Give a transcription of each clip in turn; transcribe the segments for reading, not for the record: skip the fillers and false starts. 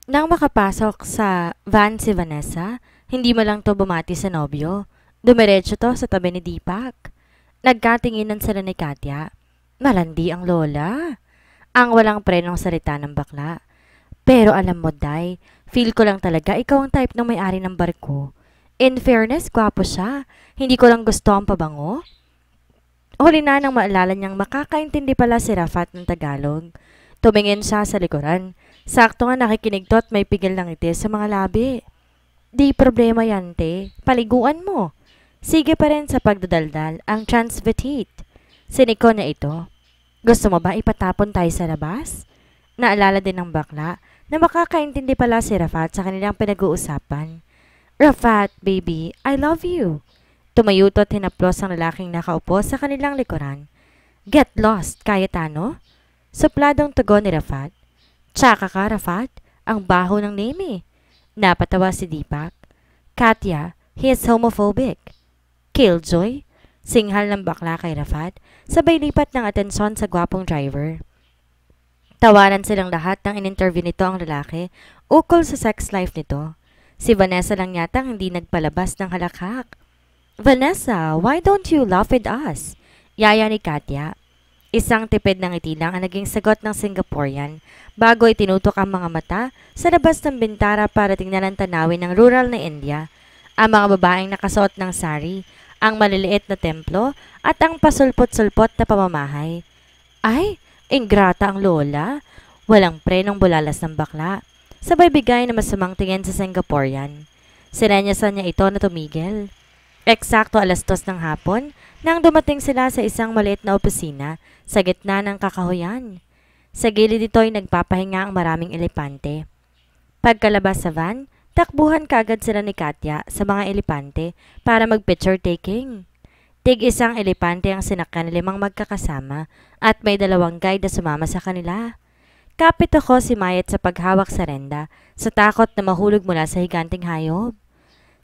Nang makapasok sa van si Vanessa, hindi mo lang to bumati sa nobyo. Dumiretso to sa tabi ni Deepak. Nagkatinginan sila ni Katya. Malandi ang lola. Ang walang prenong salita ng bakla. Pero alam mo, Day, feel ko lang talaga ikaw ang type ng may-ari ng barko. In fairness, gwapo siya. Hindi ko lang gusto ang pabango. Huli na nang maalala niyang makakaintindi pala si Rafat ng Tagalog. Tumingin siya sa likuran. Sakto nga nakikinig to at may pigil ng ngiti sa mga labi. Di problema yan, te. Paliguan mo. Sige pa rin sa pagdadaldal ang transvestite. Siniko niya ito. Gusto mo ba ipatapon tayo sa labas? Naalala din ng bakla na makakaintindi pala si Rafat sa kanilang pinag-uusapan. Rafat, baby, I love you. Tumayo at hinaplos ang lalaking nakaupo sa kanilang likuran. Get lost, Cayetano? Supladong tugon ni Rafat. Tsaka ka, Rafat. Ang baho ng name eh. Napatawa si Deepak. Katya, he is homophobic. Killjoy? Singhal ng bakla kay Rafat, sabay lipat ng atensyon sa gwapong driver. Tawanan silang lahat nang in-interview nito ang lalaki ukol sa sex life nito. Si Vanessa lang yata ang hindi nagpalabas ng halakhak. Vanessa, why don't you laugh with us? Yaya ni Katya. Isang tipid ng ngiti lang ang naging sagot ng Singaporean bago itinutok ang mga mata sa labas ng bintara para tingnan ang tanawin ng rural na India. Ang mga babaeng nakasuot ng sari, ang maliliit na templo at ang pasulpot-sulpot na pamamahay. Ay, ingrata ang lola. Walang prenong bulalas ng bakla. Sabay bigay na masamang tingin sa Singaporean. Sinenyasan niya ito na tumigil. Eksakto 2:00 ng hapon nang dumating sila sa isang maliit na opisina sa gitna ng kakahuyan. Sa gilid ito ay nagpapahinga ang maraming elepante. Pagkalabas sa van, takbuhan kaagad sila ni Katya sa mga elepante para mag-picture taking. Tig-isang elepante ang sinakyan ng 5 magkakasama at may 2 guide na sumama sa kanila. Kapit ako si Mayet sa paghawak sa renda sa takot na mahulog mula sa higanting hayop.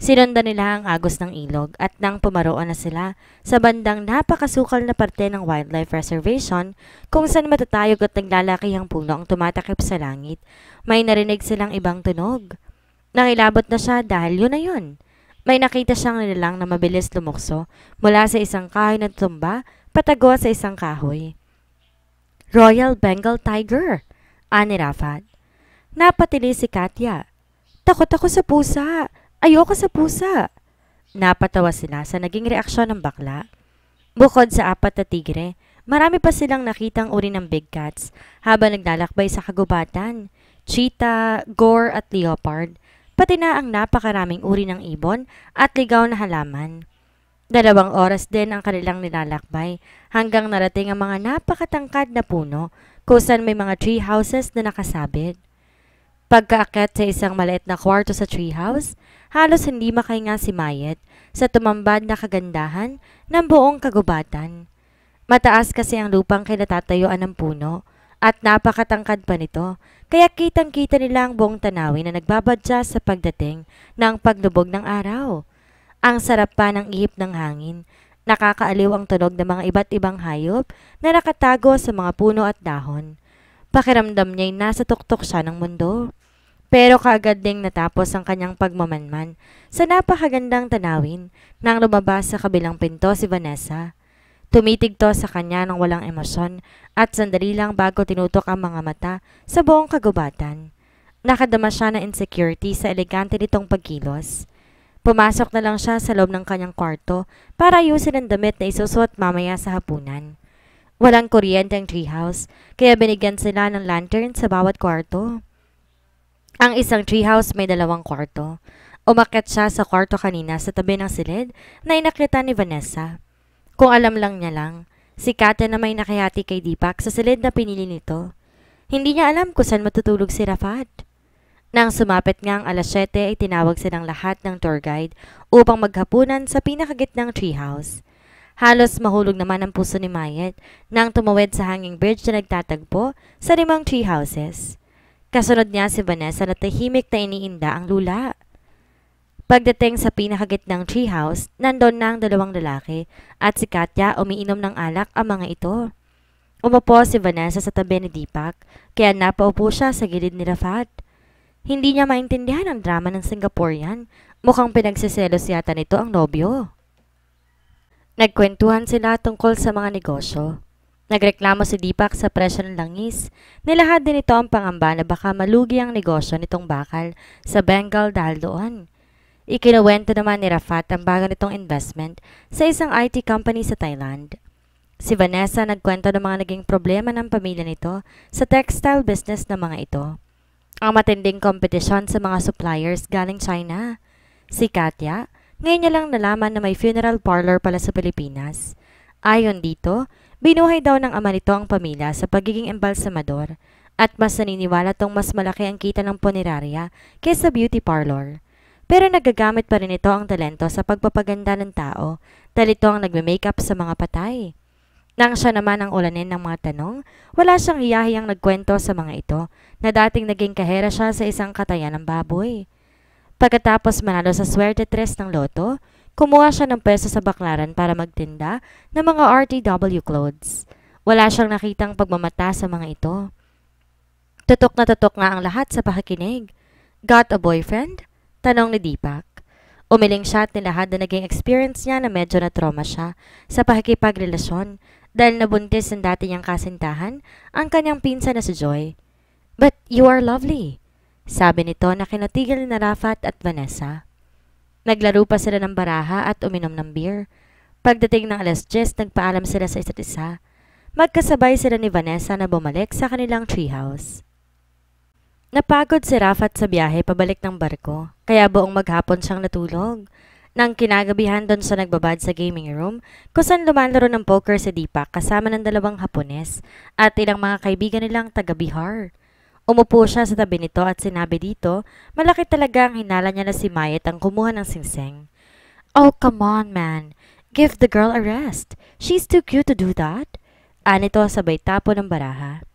Sinundan nila ang agos ng ilog at nang pumaroon na sila sa bandang napakasukal na parte ng wildlife reservation kung saan matatayog at naglalakihang puno ang tumatakip sa langit, may narinig silang ibang tunog. Nakilabot na siya dahil yun na yun. May nakita siyang nilalang na mabilis lumukso mula sa isang kahoy na tumba patago sa isang kahoy. Royal Bengal Tiger, ani Rafat. Napatili si Katya. Takot ako sa pusa. Ayoko sa pusa. Napatawa sila sa naging reaksyon ng bakla. Bukod sa 4 na tigre, marami pa silang nakitang uri ng big cats habang naglalakbay sa kagubatan. Cheetah, gore at leopard, pati na ang napakaraming uri ng ibon at ligaw na halaman. 2 oras din ang kanilang nilalakbay hanggang narating ang mga napakatangkad na puno kung saan may mga tree houses na nakasabit. Pagkaakyat sa isang maliit na kwarto sa treehouse, halos hindi makahinga si Mayet sa tumambad na kagandahan ng buong kagubatan. Mataas kasi ang lupang kinatatayuan ng puno at napakatangkad pa nito, kaya kitang-kita nila ang buong tanawin na nagbabadya sa pagdating ng paglubog ng araw. Ang sarap pa ng ihip ng hangin, nakakaaliw ang tunog ng mga iba't ibang hayop na nakatago sa mga puno at dahon. Pakiramdam niya'y nasa tuktok siya ng mundo. Pero kaagad ding natapos ang kanyang pagmamanman sa napakagandang tanawin nang lumabas sa kabilang pinto si Vanessa. Tumitig to sa kanya ng walang emosyon at sandali lang bago tinutok ang mga mata sa buong kagubatan. Nakadama siya ng insecurity sa elegante nitong pagkilos. Pumasok na lang siya sa loob ng kanyang kwarto para ayusin ang damit na isusuot mamaya sa hapunan. Walang kuryente ang treehouse, kaya binigyan sila ng lantern sa bawat kwarto. Ang isang treehouse may 2 kwarto. Umakyat siya sa kwarto kanina sa tabi ng silid na inakita ni Vanessa. Kung alam lang niya lang, si Katya na may nakihati kay Deepak sa silid na pinili nito. Hindi niya alam kung saan matutulog si Rafat. Nang sumapit nga ang 7:00 ay tinawag silang lahat ng tour guide upang maghapunan sa pinakagitnang treehouse. Halos mahulog naman ang puso ni Mayet nang tumawid sa hanging bridge na nagtatagpo sa 5 treehouses. Kasunod niya si Vanessa na tahimik na iniinda ang lula. Pagdating sa pinakagitnang treehouse, nandun na ang 2 lalaki at si Katya umiinom ng alak ang mga ito. Umupo si Vanessa sa tabi ni Deepak, kaya napaupo siya sa gilid ni Rafat. Hindi niya maintindihan ang drama ng Singaporean. Mukhang pinagsiselos yata nito ang nobyo. Nagkwentuhan sila tungkol sa mga negosyo. Nagreklamo si Deepak sa presyo ng langis. Nilahad din ito ang pangamba na baka malugi ang negosyo nitong bakal sa Bengal dahil doon. Ikinuwento naman ni Rafat ang bago nitong investment sa isang IT company sa Thailand. Si Vanessa nagkwento ng mga naging problema ng pamilya nito sa textile business ng mga ito. Ang matinding kompetisyon sa mga suppliers galing China. Si Katya, ngayon niya lang nalaman na may funeral parlor pala sa Pilipinas. Ayon dito, binuhay daw ng ama nito ang pamilya sa pagiging embalsamador at mas naniniwala tong mas malaki ang kita ng punerarya kaysa beauty parlor. Pero nagagamit pa rin ito ang talento sa pagpapaganda ng tao dahil ito ang nagme-makeup sa mga patay. Nang siya naman ang ulanin ng mga tanong, wala siyang hiyahiyang nagkwento sa mga ito na dating naging kahera siya sa isang katayan ng baboy. Pagkatapos manalo sa swerte tres ng loto, kumuha siya ng peso sa baklaran para magtinda ng mga RTW clothes. Wala siyang nakitang pagmamata sa mga ito. Tutok na ang lahat sa pakikinig. Got a boyfriend? Tanong ni Deepak. Umiling siya at nilahad na naging experience niya na medyo na-trauma siya sa pakikipagrelasyon dahil nabuntis ng dati niyang kasintahan ang kanyang pinsan na si Joy. But you are lovely, sabi nito na kinatigil na Rafat at Vanessa. Naglaro pa sila ng baraha at uminom ng beer. Pagdating ng 10:00, nagpaalam sila sa isa't isa. Magkasabay sila ni Vanessa na bumalik sa kanilang treehouse. Napagod si Rafat sa biyahe pabalik ng barko, kaya buong maghapon siyang natulog. Nang kinagabihan doon siya nagbabad sa gaming room, kung saan lumalaro ng poker si Deepak kasama ng 2 Hapones at ilang mga kaibigan nilang taga-Bihar. Umupo siya sa tabi nito at sinabi dito, malaki talaga ang hinala niya na si Mayet ang kumuha ng singsing. Oh, come on, man. Give the girl a rest. She's too cute to do that. Anito sabay tapo ng baraha.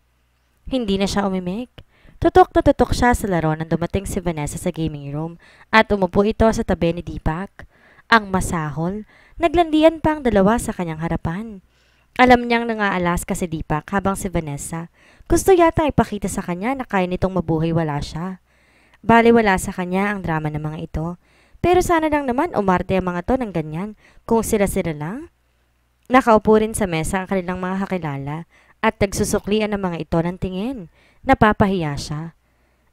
Hindi na siya umimik. Tutok na tutok siya sa laro nang dumating si Vanessa sa gaming room at umupo ito sa tabi ni Deepak. Ang masahol, naglandian pa ang dalawa sa kanyang harapan. Alam niyang nangaalas si Deepak habang si Vanessa gusto yata ipakita sa kanya na kaya nitong mabuhay wala siya. Bali wala sa kanya ang drama ng mga ito. Pero sana lang naman umarte ang mga to ng ganyan kung sila-sila lang. Nakaupo rin sa mesa ang kanilang mga kakilala at nagsusuklian ng mga ito ng tingin. Napapahiya siya.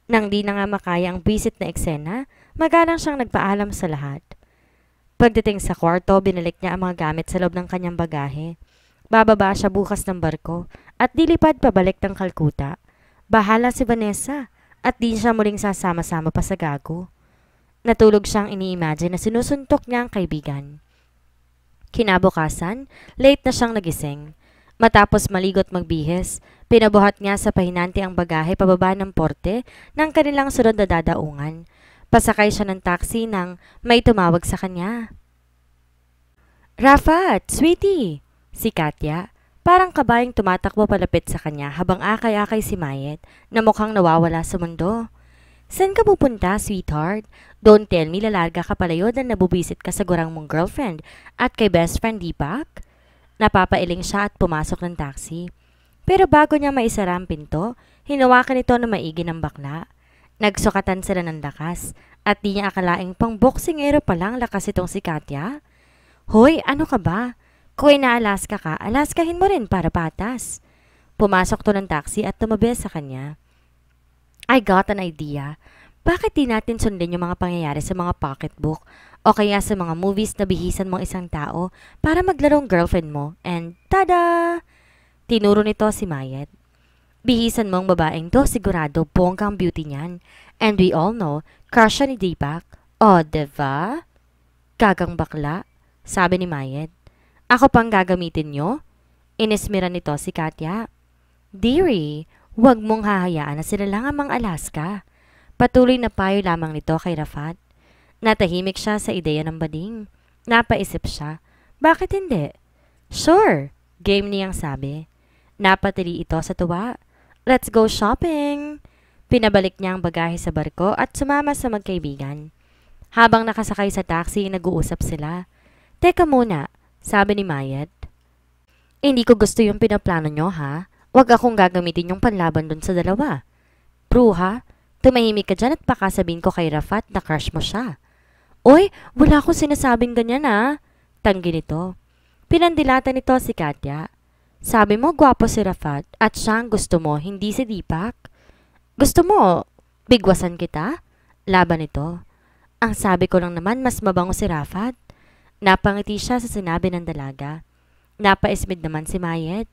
Nang di na nga makaya ang bisit na eksena, magalang siyang nagpaalam sa lahat. Pagdating sa kwarto, binalik niya ang mga gamit sa loob ng kanyang bagahe. Bababa siya bukas ng barko at dilipad pabalik ng Calcutta. Bahala si Vanessa at di siya muling sasama-sama pa sa gago. Natulog siyang ini-imagine na sinusuntok niya ang kaibigan. Kinabukasan, late na siyang nagising. Matapos maligot magbihis, pinabuhat niya sa pahinanti ang bagahe pababa ng porte ng kanilang sunod na dadaungan. Pasakay siya ng taxi nang may tumawag sa kanya. Rafat, sweetie! Si Katya, parang kabayang tumatakbo palapit sa kanya habang akay-akay si Mayet na mukhang nawawala sa mundo. Saan ka pupunta, sweetheart? Don't tell me lalarga ka palayo na nabubisit ka sa gurang mong girlfriend at kay best friend Deepak? Napapailing siya at pumasok ng taxi. Pero bago niya maisara ang pinto, hinawakan ito na maigi ng bakla. Nagsukatan sila ng lakas at di niya akalaing pang boksingero palang lakas itong si Katya. Hoy, ano ka ba? Kung ina-Alaska ka, Alaskahin mo rin para patas. Pumasok to ng taxi at tumabi sa kanya. I got an idea. Bakit di natin sundin yung mga pangyayari sa mga pocketbook o kaya sa mga movies na bihisan mong isang tao para maglarong girlfriend mo and tada! Tinuro nito si Mayet. Bihisan mong babaeng to, sigurado bonggang beauty niyan. And we all know, crush siya ni Deepak. O, diba? Gagang bakla, sabi ni Mayet. Ako pang gagamitin nyo? Inismira nito si Katya. Dearie, huwag mong hahayaan na sila lang ang mga Alaska. Patuloy na payo lamang nito kay Rafat. Natahimik siya sa ideya ng bading. Napaisip siya, bakit hindi? Sure, game niyang sabi. Napatili ito sa tuwa. Let's go shopping! Pinabalik niya ang bagahe sa barko at sumama sa magkaibigan. Habang nakasakay sa taxi, nag-uusap sila. Teka muna, sabi ni Mayet. Hindi ko gusto yung pinaplano nyo ha. Huwag akong gagamitin yung panlaban dun sa dalawa. Bruha, Tumahimik ka dyan at baka sabihin ko kay Rafat na crush mo siya. Oy, wala akong sinasabing ganyan ah. Tanggi nito. Pinandilatan nito si Katya. Sabi mo gwapo si Rafat at siya ang gusto mo, hindi si Deepak. Gusto mo, bigwasan kita? Laban nito. Ang sabi ko lang naman mas mabango si Rafat. Napangiti siya sa sinabi ng dalaga. Napaismid naman si Mayet.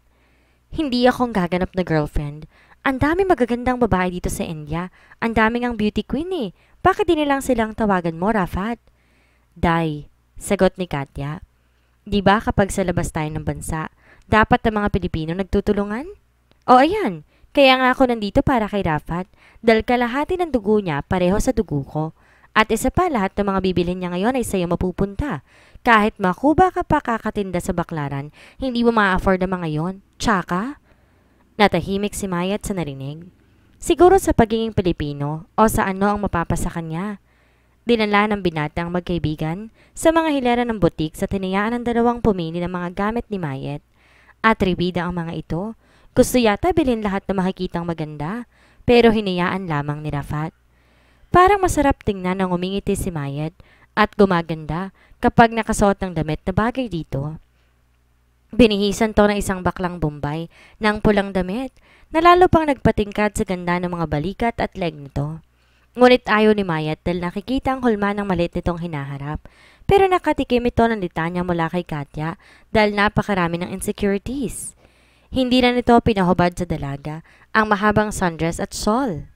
Hindi akong gaganap na girlfriend. Ang dami magagandang babae dito sa India. Ang daming ang beauty queen eh. Bakit di nilang silang tawagan mo, Rafat? Day, sagot ni Katya. Di ba kapag sa labas tayo ng bansa, dapat ang mga Pilipino nagtutulungan? O ayan, kaya nga ako nandito para kay Rafat dahil kalahati ng dugo niya pareho sa dugo ko. At isa pa lahat ng mga bibilhin niya ngayon ay sa'yo mapupunta. Kahit makuba ka pa kakatinda sa baklaran, hindi mo ma-afford ang mga yon. Tsaka? Natahimik si Mayat sa narinig. Siguro sa pagiging Pilipino o sa ano ang mapapasa kanya. Dinala ng binatang magkaibigan sa mga hilera ng butik sa tinayaan ng dalawang pumili ng mga gamit ni Mayet. Atribida ang mga ito. Gusto yata bilhin lahat na makikitang maganda, pero hinayaan lamang ni Rafat. Parang masarap tingnan nang umingiti si Mayet at gumaganda kapag nakasuot ng damit na bagay dito. Binihisan to ng isang baklang Bombay ng pulang damit na lalo pang nagpatingkad sa ganda ng mga balikat at leg nito. Ngunit ayaw ni Mayat dahil nakikita ang hulma ng maliit nitong hinaharap. Pero nakatikim ito ng litanya mula kay Katya dahil napakarami ng insecurities. Hindi na nito pinahubad sa dalaga ang mahabang sundress at shawl.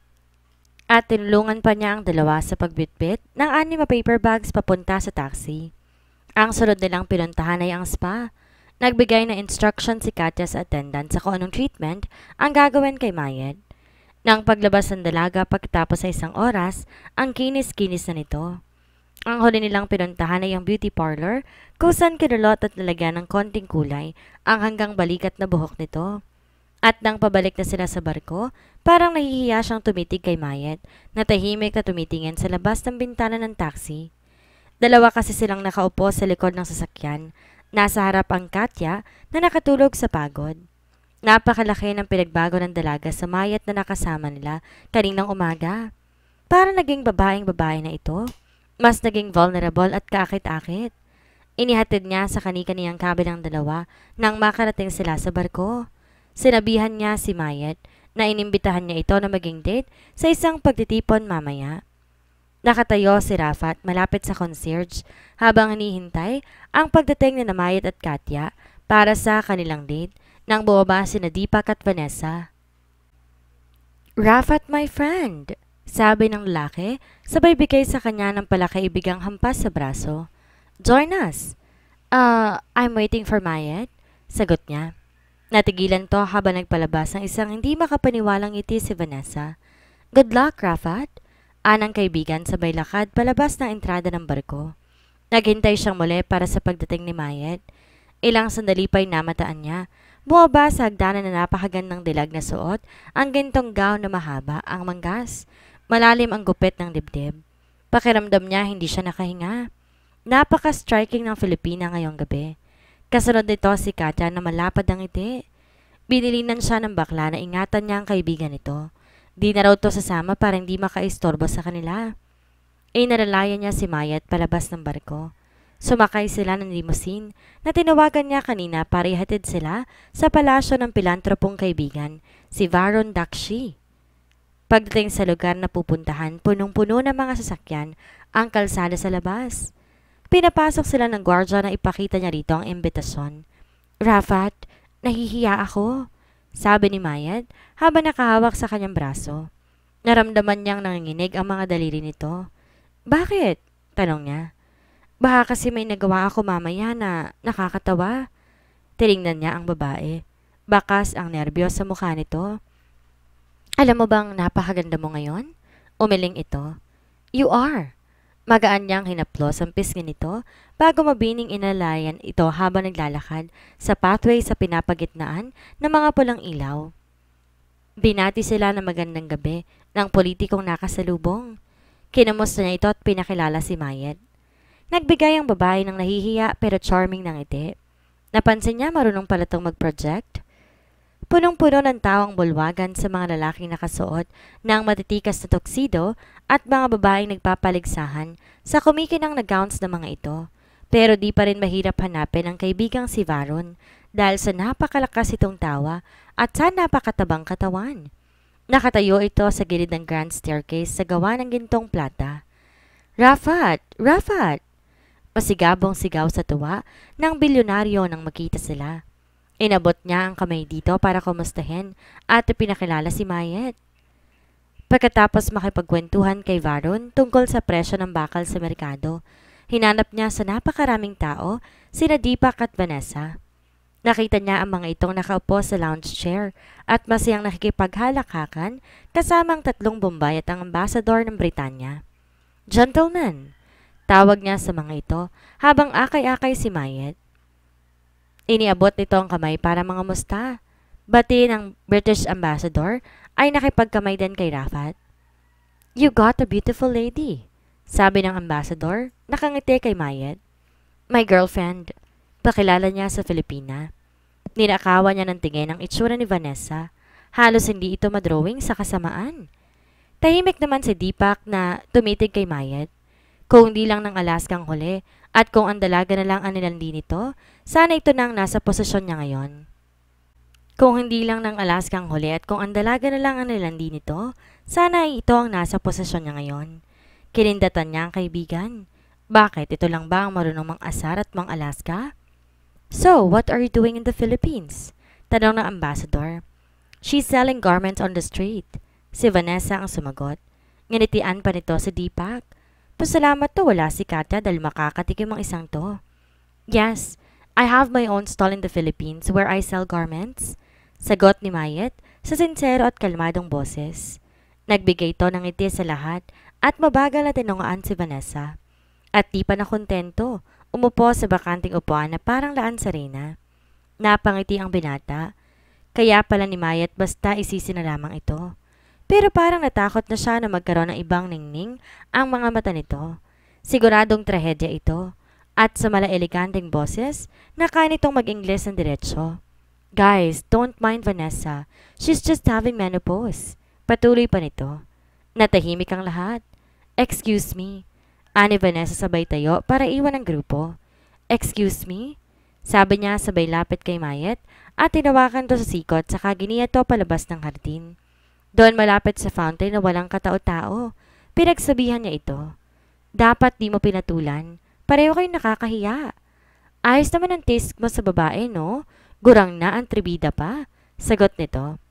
At tinulungan pa niya ang dalawa sa pagbitbit ng 6 na paper bags papunta sa taxi. Ang sunod nilang pinuntahan ay ang spa. Nagbigay ng instruction si Katya sa attendant sa kung anong treatment ang gagawin kay Mayed. Nang paglabas ng dalaga pagkatapos sa 1 oras, ang kinis-kinis na nito. Ang huli nilang pinuntahan ay ang beauty parlor kung saan kinulot at nalagyan ng konting kulay ang hanggang balikat na buhok nito. At nang pabalik na sila sa barko, parang nahihiya siyang tumitig kay Mayed na tahimik na tumitingin sa labas ng bintana ng taxi. Dalawa kasi silang nakaupo sa likod ng sasakyan. Nasa harap ang Katya na nakatulog sa pagod. Napakalaki ng pinagbago ng dalaga sa Mayat na nakasama nila kaninang umaga. Para naging babaeng-babae na ito. Mas naging vulnerable at kaakit-akit. Inihatid niya sa kani-kaniyang kabilang dalawa nang makarating sila sa barko. Sinabihan niya si Mayat na inimbitahan niya ito na maging date sa isang pagtitipon mamaya. Nakatayo si Rafat malapit sa concierge habang hinihintay ang pagdating ni Mayat at Katya para sa kanilang date nang bumaba sina Deepak at Vanessa. Rafat, my friend, sabi ng lalaki sabay bigay sa kanya ng palakaibigang hampas sa braso. Join us. I'm waiting for Mayat, sagot niya. Natigilan to habang nagpalabas ng isang hindi makapaniwalang ngiti si Vanessa. Good luck, Rafat. Anang kaibigan sabay lakad palabas ng entrada ng barko. Naghintay siyang muli para sa pagdating ni Mayet. Ilang sandali pa'y namataan niya. Bumaba sa hagdanan na napakagandang dilag na suot, ang gintong gown na mahaba, ang manggas. Malalim ang gupit ng dibdib. Pakiramdam niya hindi siya nakahinga. Napaka-striking ng Filipina ngayong gabi. Kasunod nito si Katya na malapad ang ngiti. Binilinan siya ng bakla na ingatan niya ang kaibigan nito. Di na raw to sasama para hindi makaistorbo sa kanila. Inalalayan niya si Mayat palabas ng barko. Sumakay sila ng limousine na tinawagan niya kanina para ihatid sila sa palasyo ng pilantropong kaibigan, si Varon Dakshi. Pagdating sa lugar na pupuntahan, punong-puno ng mga sasakyan ang kalsada sa labas. Pinapasok sila ng gwardya na ipakita niya rito ang imbitasyon. Rafat, nahihiya ako, sabi ni Mayat habang nakahawak sa kanyang braso. Naramdaman niyang nanginginig ang mga daliri nito. Bakit? Tanong niya. Baka kasi may nagawa ako mamaya na nakakatawa. Tiningnan niya ang babae. Bakas ang nerbiyos sa mukha nito. Alam mo bang napakaganda mo ngayon? Umiling ito. You are. Magaan niyang hinaplos ang pisngi nito bago mabining inalayan ito habang naglalakad sa pathway sa pinapagitnaan ng mga pulang ilaw. Binati sila ng magandang gabi ng politikong nakasalubong. Kinamusta niya ito at pinakilala si Mayet. Nagbigay ang babae ng nahihiya pero charming ng ngiti. Napansin niya marunong pala itong mag-project. Punong-puno ng tao ang bulwagan sa mga lalaking nakasuot ng matitikas na tuxedo at mga babaeng nagpapaligsahan sa kumikinang na gowns ng mga ito. Pero di pa rin mahirap hanapin ang kaibigang si Varon dahil sa napakalakas itong tawa at sa napakatabang katawan. Nakatayo ito sa gilid ng grand staircase sa gawa ng gintong plata. Rafat! Rafat! Masigabong sigaw sa tuwa ng bilyonaryo nang makita sila. Inabot niya ang kamay dito para kumustahin at pinakilala si Mayet. Pagkatapos makipagkwentuhan kay Varon tungkol sa presyo ng bakal sa merkado, hinanap niya sa napakaraming tao sina Deepak at Vanessa. Nakita niya ang mga itong nakaupo sa lounge chair at masayang nakikipaghalakhakan kasama ang 3 Bombay at ang ambassador ng Britanya. Gentlemen, tawag niya sa mga ito habang akay-akay si Mayet. Iniabot nito ang kamay para mga musta. Bati ng British ambassador ay nakipagkamay din kay Rafat. You got a beautiful lady, sabi ng ambassador, nakangiti kay Mayet. My girlfriend, pakilala niya sa Filipina. Ninakawa niya ng tingin ang itsura ni Vanessa. Halos hindi ito madrawing sa kasamaan. Tahimik naman si Deepak na tumitig kay Mayet. Kung di lang ng Alaskang huli at kung ang dalaga na lang ang nilandi nito, sana ito nang nasa posisyon niya ngayon. Kung hindi lang ng Alaskang huli at kung ang dalaga na lang ang nilandi nito, sana ay ito ang nasa posisyon niya ngayon. Kinindatan niya ang kaibigan. Bakit? Ito lang ba ang marunong mang-asar at mang-Alaska? So, what are you doing in the Philippines? Tanong ng ambassador. She's selling garments on the street. Si Vanessa ang sumagot. Nginitian pa nito si Deepak. Pasalamat to wala si Katya dahil makakatikim ang isang to. Yes, I have my own stall in the Philippines where I sell garments. Sagot ni Mayet sa sincero at kalmadong boses. Nagbigay to ng ngiti sa lahat at mabagal na tinungaan si Vanessa. At di pa nakontento, umupo sa bakanting upuan na parang laan sa reyna. Napangiti ang binata. Kaya pala ni Mayet basta isisi na lamang ito. Pero parang natakot na siya na magkaroon ng ibang ningning ang mga mata nito. Siguradong trahedya ito. At sa malaeleganteng boses, nakain itong mag-Ingles ng diretsyo. Guys, don't mind Vanessa. She's just having menopause. Patuloy pa nito. Natahimik ang lahat. Excuse me. Ani Vanessa sabay tayo para iwan ang grupo. Excuse me? Sabi niya sabay lapit kay Mayet at tinawakan to sa sikot saka giniya to palabas ng hardin. Doon malapit sa fountain na walang katao-tao. Pinagsabihan niya ito. Dapat di mo pinatulan. Pareho kayong nakakahiya. Ayos naman ang taste mo sa babae, no? Gurang na ang tribida pa. Sagot nito.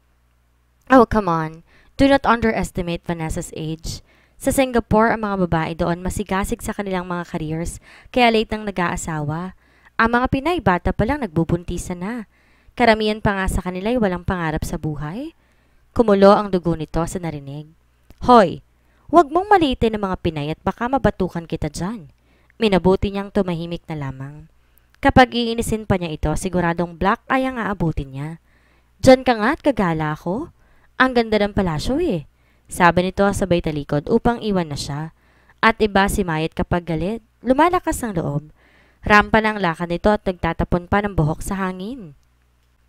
Oh, come on. Do not underestimate Vanessa's age. Sa Singapore, ang mga babae doon masigasig sa kanilang mga careers, kaya late nang nag-aasawa. Ang mga Pinay bata pa lang nagbubuntisan na. Karamihan pa nga sa kanila ay walang pangarap sa buhay. Kumulo ang dugo nito sa narinig. Hoy, huwag mong maliitin ang mga Pinay at baka mabatukan kita dyan. Minabuti niyang tumahimik na lamang. Kapag iinisin pa niya ito, siguradong black eye ang aabutin niya. Diyan ka nga at kagala ako. Ang ganda ng palasyo eh. Sabi nito sabay talikod upang iwan na siya. At iba si Mayet kapag galit, lumalakas ang loob. Rampa ng lakad nito at nagtatapon pa ng buhok sa hangin.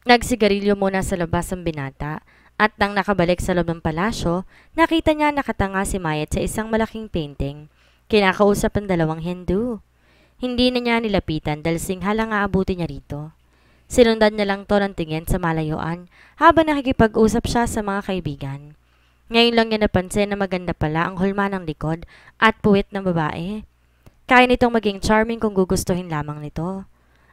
Nagsigarilyo muna sa labas ang binata. At nang nakabalik sa loob ng palasyo, nakita niya nakatanga si Mayet sa isang malaking painting. Kinakausap ang 2 Hindu. Hindi na niya nilapitan dahil singhala nga abutin niya rito. Sinundan niya lang to ng tingin sa malayuan habang nakikipag-usap siya sa mga kaibigan. Ngayon lang niya napansin na maganda pala ang hulma ng likod at puwit ng babae. Kaya nitong maging charming kung gugustuhin lamang nito.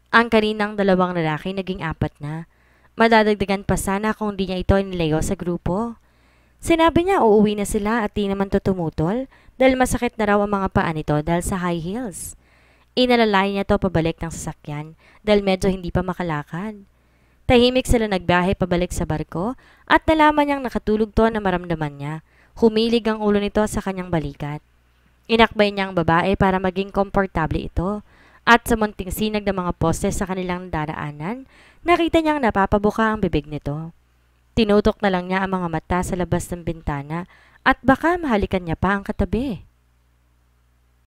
Ang kaninang 2 lalaki naging 4 na. Madadagdagan pa sana kung di niya ito inilayo sa grupo. Sinabi niya uuwi na sila at di naman to tumutol dahil masakit na raw ang mga paa nito dahil sa high heels. Inalalay niya to pabalik ng sasakyan dahil medyo hindi pa makalakad. Tahimik sila nagbiyahe pabalik sa barko at nalaman niyang nakatulog to na maramdaman niya. Humilig ang ulo nito sa kanyang balikat. Inakbay niya ang babae para maging komportable ito. At sa munting sinag ng mga poste sa kanilang daraanan, nakita niyang napapabuka ang bibig nito. Tinutok na lang niya ang mga mata sa labas ng bintana at baka mahalikan niya pa ang katabi.